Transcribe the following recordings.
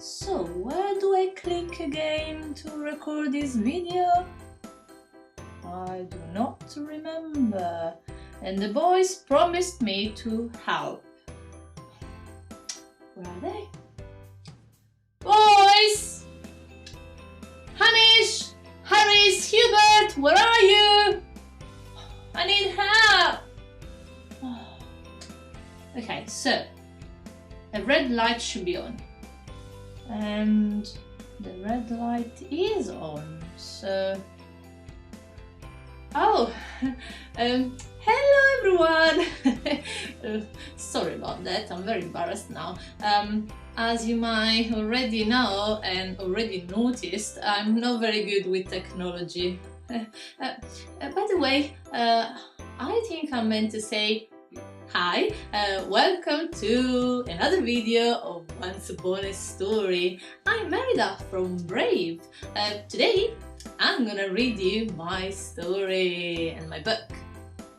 So, where do I click again to record this video? I do not remember, and the boys promised me to help. Where are they? Boys! Hamish! Harris! Hubert! Where are you? I need help! Okay, so a red light should be on. And the red light is on, so... Oh! Hello everyone! Sorry about that, I'm very embarrassed now. As you might already know and already noticed, I'm not very good with technology. By the way, I think I meant to say hi, welcome to another video of Once Upon a Story. I'm Merida from Brave. Today I'm gonna read you my story and my book.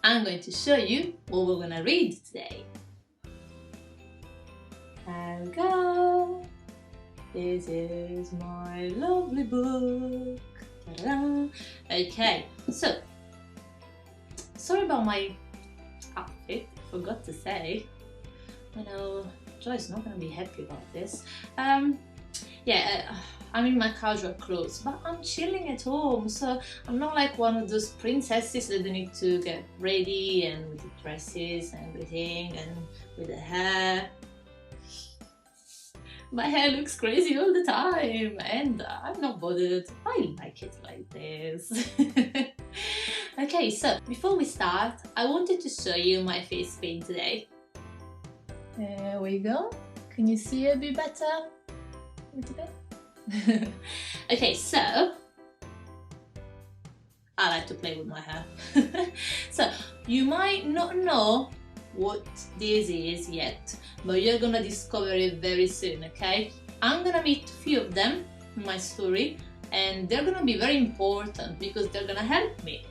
I'm going to show you what we're gonna read today. There we go. This is my lovely book. Ta-da. Okay, so sorry about my outfit. Forgot to say. I know Joy's not gonna be happy about this. I'm in my casual clothes, but I'm chilling at home, so I'm not like one of those princesses that need to get ready and with the dresses and everything and with the hair. My hair looks crazy all the time and I'm not bothered. I like it like this. Okay, so before we start, I wanted to show you my face paint today. There we go. Can you see a bit better? A little bit? Okay, so I like to play with my hair. So you might not know what this is yet, but you're gonna discover it very soon, okay? I'm gonna meet a few of them in my story and they're gonna be very important because they're gonna help me.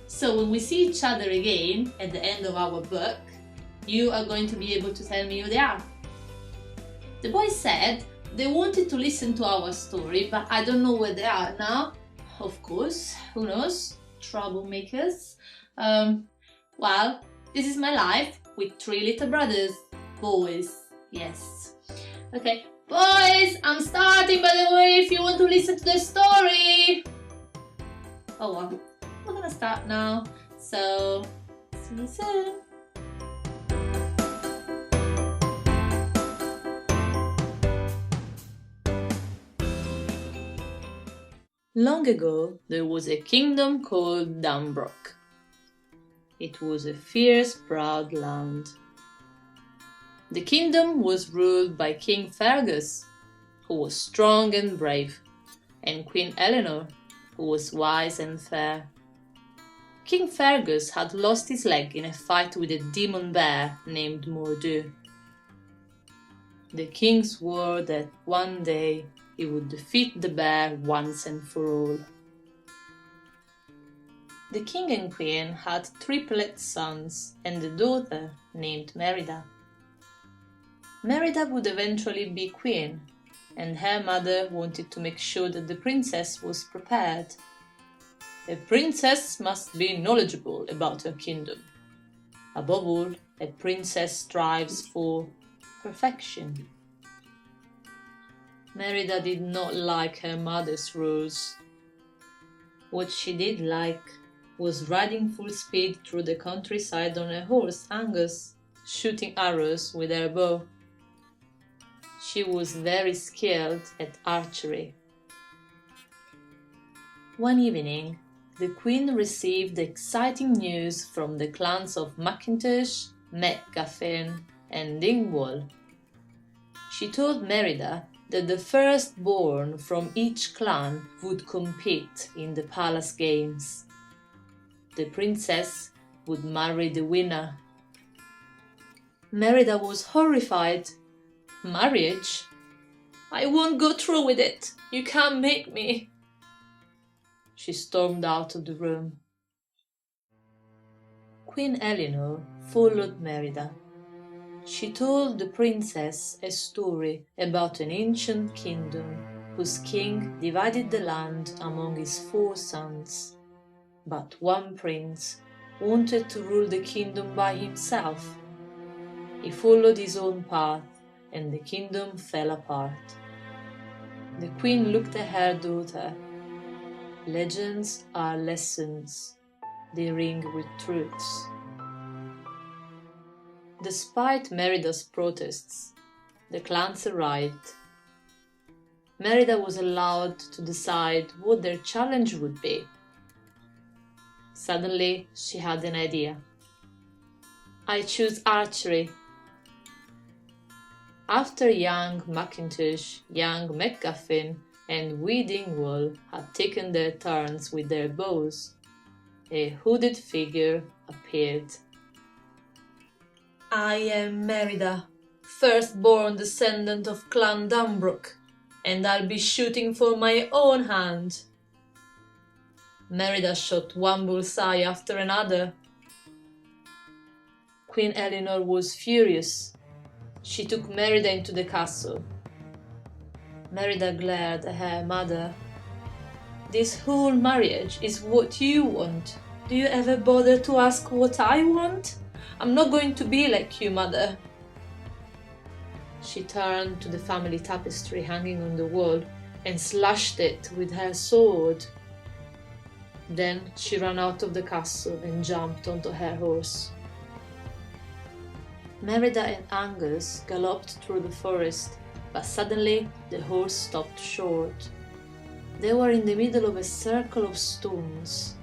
So when we see each other again at the end of our book, you are going to be able to tell me who they are. The boys said they wanted to listen to our story, but I don't know where they are now. Of course, who knows? Troublemakers. Well, this is my life with 3 little brothers. Boys, yes. Okay, boys, I'm starting by the way if you want to listen to the story. Oh well, we're gonna start now, so see you soon. Long ago, there was a kingdom called Dunbrook. It was a fierce, proud land. The kingdom was ruled by King Fergus, who was strong and brave, and Queen Eleanor, who was wise and fair. King Fergus had lost his leg in a fight with a demon bear named Mor'du. The king swore that one day he would defeat the bear once and for all. The king and queen had triplet sons and a daughter named Merida. Merida would eventually be queen, and her mother wanted to make sure that the princess was prepared. A princess must be knowledgeable about her kingdom. Above all, a princess strives for perfection. Merida did not like her mother's rules. What she did like was riding full speed through the countryside on her horse Angus, shooting arrows with her bow. She was very skilled at archery. One evening, the queen received exciting news from the clans of Mackintosh, McGuffin, and Dingwall. She told Merida that the firstborn from each clan would compete in the palace games. The princess would marry the winner. Merida was horrified. Marriage? I won't go through with it. You can't make me. She stormed out of the room. Queen Eleanor followed Merida. She told the princess a story about an ancient kingdom whose king divided the land among his 4 sons. But one prince wanted to rule the kingdom by himself. He followed his own path, and the kingdom fell apart. The queen looked at her daughter. Legends are lessons. They ring with truths. Despite Merida's protests, the clans arrived. Merida was allowed to decide what their challenge would be. Suddenly, she had an idea. I choose archery. After young Mackintosh, young McGuffin, and Wee Dingwall had taken their turns with their bows, a hooded figure appeared. I am Merida, firstborn descendant of Clan Dunbrook, and I'll be shooting for my own hand. Merida shot one bullseye after another. Queen Eleanor was furious. She took Merida into the castle. Merida glared at her mother. This whole marriage is what you want. Do you ever bother to ask what I want? I'm not going to be like you, mother. She turned to the family tapestry hanging on the wall and slashed it with her sword. Then she ran out of the castle and jumped onto her horse. Merida and Angus galloped through the forest, but suddenly the horse stopped short. They were in the middle of a circle of stones.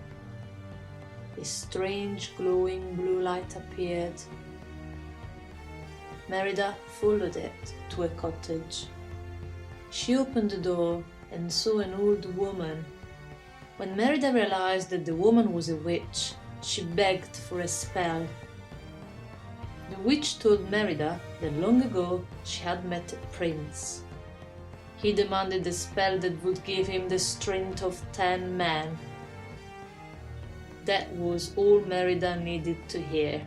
A strange glowing blue light appeared. Merida followed it to a cottage. She opened the door and saw an old woman. When Merida realized that the woman was a witch, she begged for a spell. The witch told Merida that long ago she had met a prince. He demanded a spell that would give him the strength of 10 men. That was all Merida needed to hear.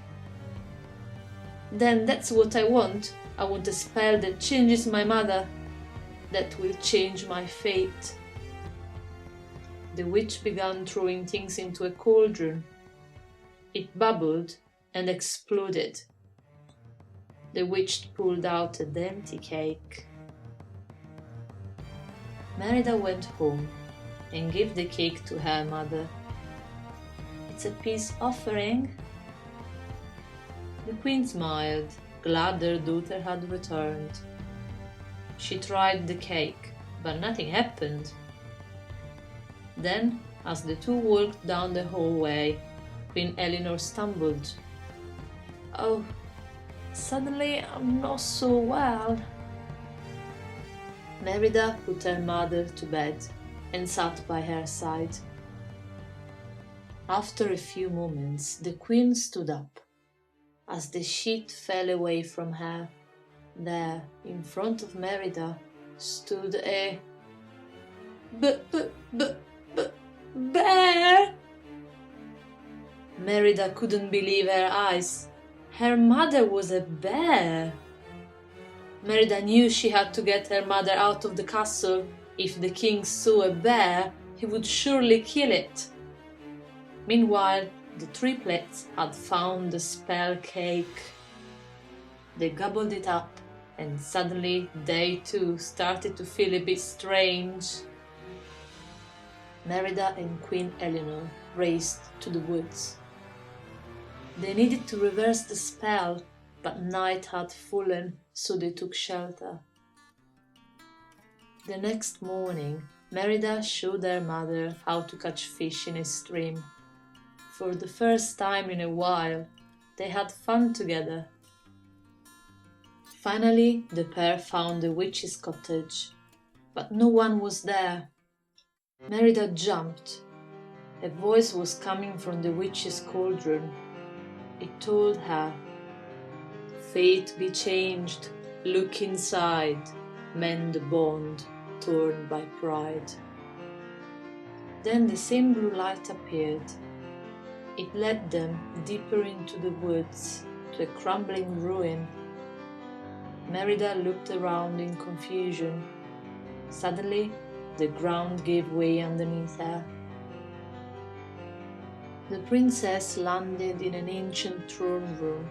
Then that's what I want. I want a spell that changes my mother. That will change my fate. The witch began throwing things into a cauldron. It bubbled and exploded. The witch pulled out a dainty cake. Merida went home and gave the cake to her mother. It's a peace offering. The queen smiled, glad their daughter had returned. She tried the cake, but nothing happened. Then, as the two walked down the hallway, Queen Eleanor stumbled. Oh, suddenly I'm not so well. Merida put her mother to bed and sat by her side. After a few moments, the queen stood up. As the sheet fell away from her, there, in front of Merida, stood a bear! Merida couldn't believe her eyes. Her mother was a bear. Merida knew she had to get her mother out of the castle. If the king saw a bear, he would surely kill it. Meanwhile, the triplets had found the spell cake. They gobbled it up, and suddenly they too started to feel a bit strange. Merida and Queen Eleanor raced to the woods. They needed to reverse the spell, but night had fallen, so they took shelter. The next morning, Merida showed their mother how to catch fish in a stream. For the first time in a while, they had fun together. Finally, the pair found the witch's cottage, but no one was there. Merida jumped. A voice was coming from the witch's cauldron. It told her, "Fate be changed, look inside, mend the bond torn by pride." Then the same blue light appeared. It led them deeper into the woods, to a crumbling ruin Merida looked around in confusion. Suddenly, the ground gave way underneath her. The princess landed in an ancient throne room.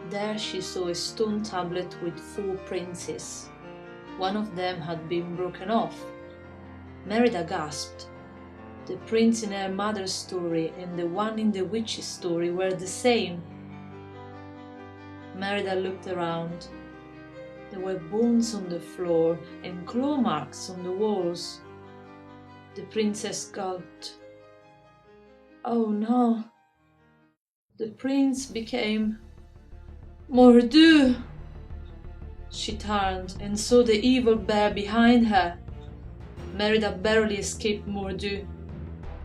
There she saw a stone tablet with 4 princes. One of them had been broken off. Merida gasped. The prince in her mother's story and the one in the witch's story were the same. Merida looked around. There were bones on the floor and claw marks on the walls. The princess gulped. Oh no! The prince became Mor'du! She turned and saw the evil bear behind her. Merida barely escaped Mor'du.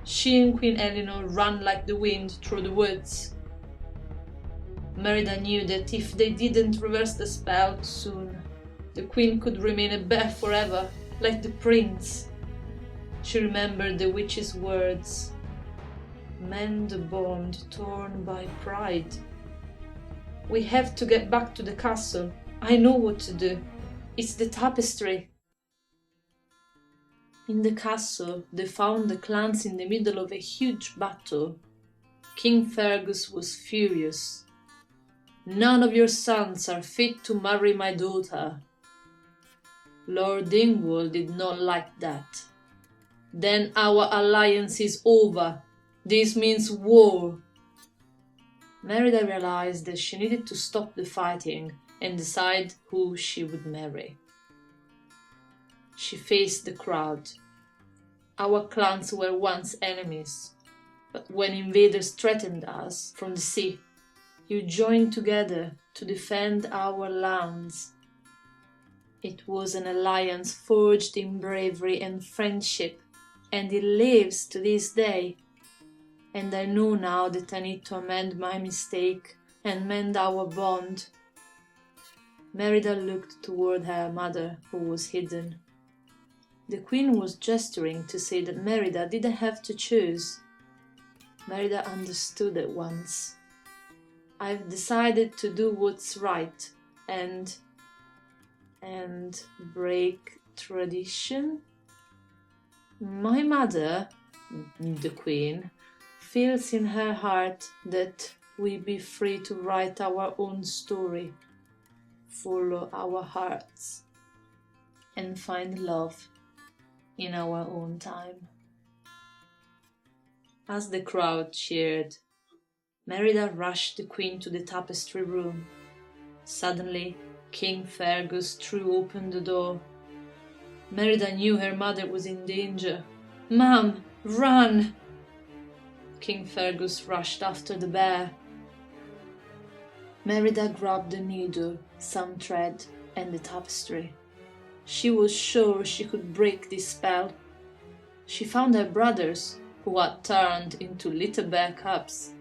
She and Queen Eleanor ran like the wind through the woods. Merida knew that if they didn't reverse the spell soon, the queen could remain a bear forever, like the prince. She remembered the witch's words. Mend the bond torn by pride. We have to get back to the castle. I know what to do. It's the tapestry. In the castle, they found the clans in the middle of a huge battle. King Fergus was furious. None of your sons are fit to marry my daughter. Lord Dingwall did not like that. Then our alliance is over. This means war. Merida realized that she needed to stop the fighting and decide who she would marry. She faced the crowd. Our clans were once enemies, but when invaders threatened us from the sea, you joined together to defend our lands. It was an alliance forged in bravery and friendship, and it lives to this day. And I know now that I need to amend my mistake and mend our bond. Merida looked toward her mother, who was hidden. The queen was gesturing to say that Merida didn't have to choose. Merida understood at once. I've decided to do what's right and break tradition. My mother, the queen, feels in her heart that we be free to write our own story, follow our hearts, and find love in our own time. As the crowd cheered, Merida rushed the queen to the tapestry room. Suddenly, King Fergus threw open the door. Merida knew her mother was in danger. "Ma'am, run!" King Fergus rushed after the bear. Merida grabbed the needle, some thread, and the tapestry. She was sure she could break this spell. She found her brothers, who had turned into little bear cubs,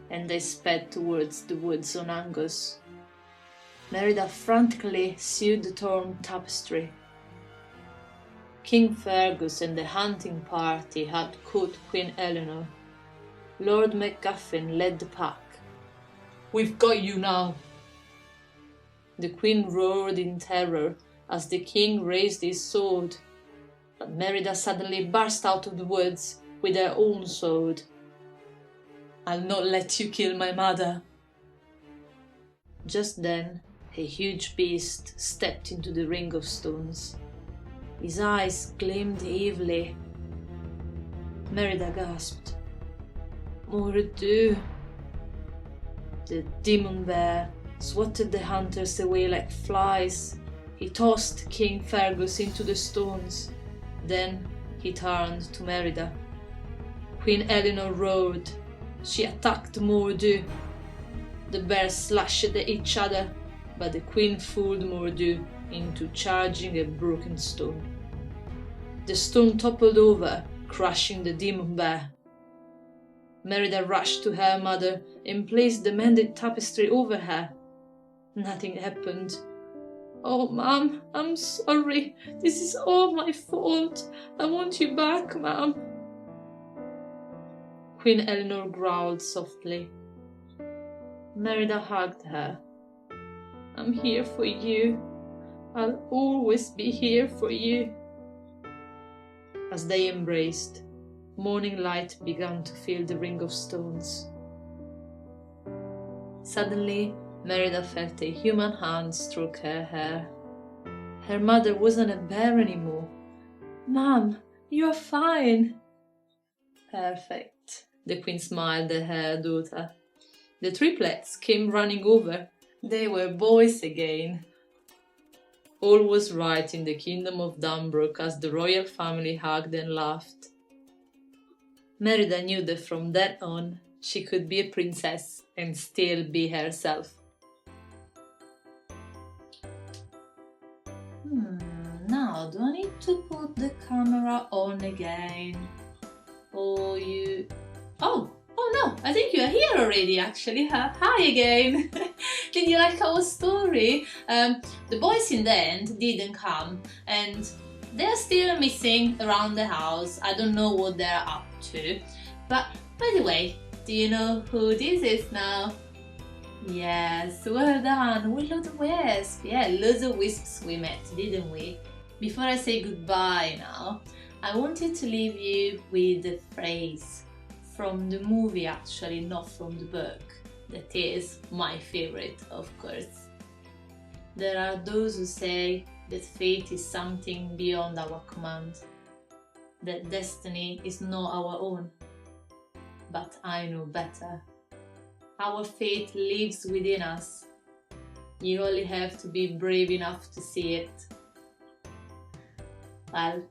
and they sped towards the woods on Angus. Merida frantically sewed the torn tapestry. King Fergus and the hunting party had caught Queen Eleanor. Lord MacGuffin led the pack. "We've got you now!" The queen roared in terror as the king raised his sword, but Merida suddenly burst out of the woods with her own sword. "I'll not let you kill my mother." Just then, a huge beast stepped into the ring of stones. His eyes gleamed evilly. Merida gasped. "Mor'du!" The demon bear swatted the hunters away like flies. He tossed King Fergus into the stones. Then he turned to Merida. Queen Eleanor roared. She attacked Mor'du. The bears slashed at each other, but the queen fooled Mor'du into charging a broken stone. The stone toppled over, crushing the demon bear. Merida rushed to her mother and placed the mended tapestry over her. Nothing happened. "Oh, Mom, I'm sorry. This is all my fault. I want you back, Mom." Queen Eleanor growled softly. Merida hugged her. I'm here for you. I'll always be here for you. As they embraced, morning light began to fill the ring of stones. Suddenly, Merida felt a human hand stroke her hair. Her mother wasn't a bear anymore. Mom, you are fine. Perfect. The queen smiled at her daughter. The triplets came running over. They were boys again. All was right in the kingdom of Dunbrook as the royal family hugged and laughed. Merida knew that from then on she could be a princess and still be herself. Now, do I need to put the camera on again? Oh no, I think you are here already actually. Hi again. Did you like our story? The boys in the end didn't come and they're still missing around the house. I don't know what they're up to. But by the way, do you know who this is now? Yes, well done. We're loads of wisps. Yeah, loads of wisps we met, didn't we? Before I say goodbye now, I wanted to leave you with a phrase from the movie, actually, not from the book. That is my favorite, of course. There are those who say that fate is something beyond our command, that destiny is not our own. But I know better. Our fate lives within us. You only have to be brave enough to see it. Well,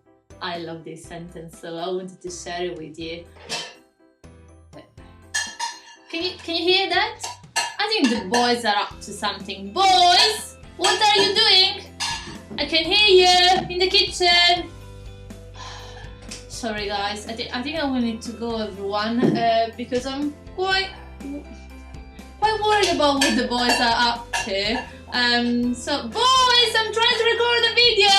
I love this sentence, so I wanted to share it with you. Can you hear that? I think the boys are up to something. Boys! What are you doing? I can hear you in the kitchen. Sorry guys, I think I will need to go, everyone, because I'm quite worried about what the boys are up to. So boys, I'm trying to record a video.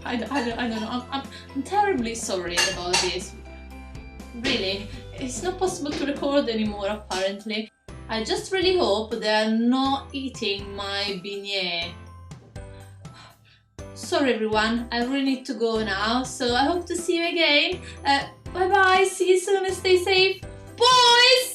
I don't know. I'm terribly sorry about this. Really, it's not possible to record anymore apparently. I just really hope they're not eating my beignet. Sorry everyone, I really need to go now, so I hope to see you again. Bye bye, see you soon and stay safe. Boys!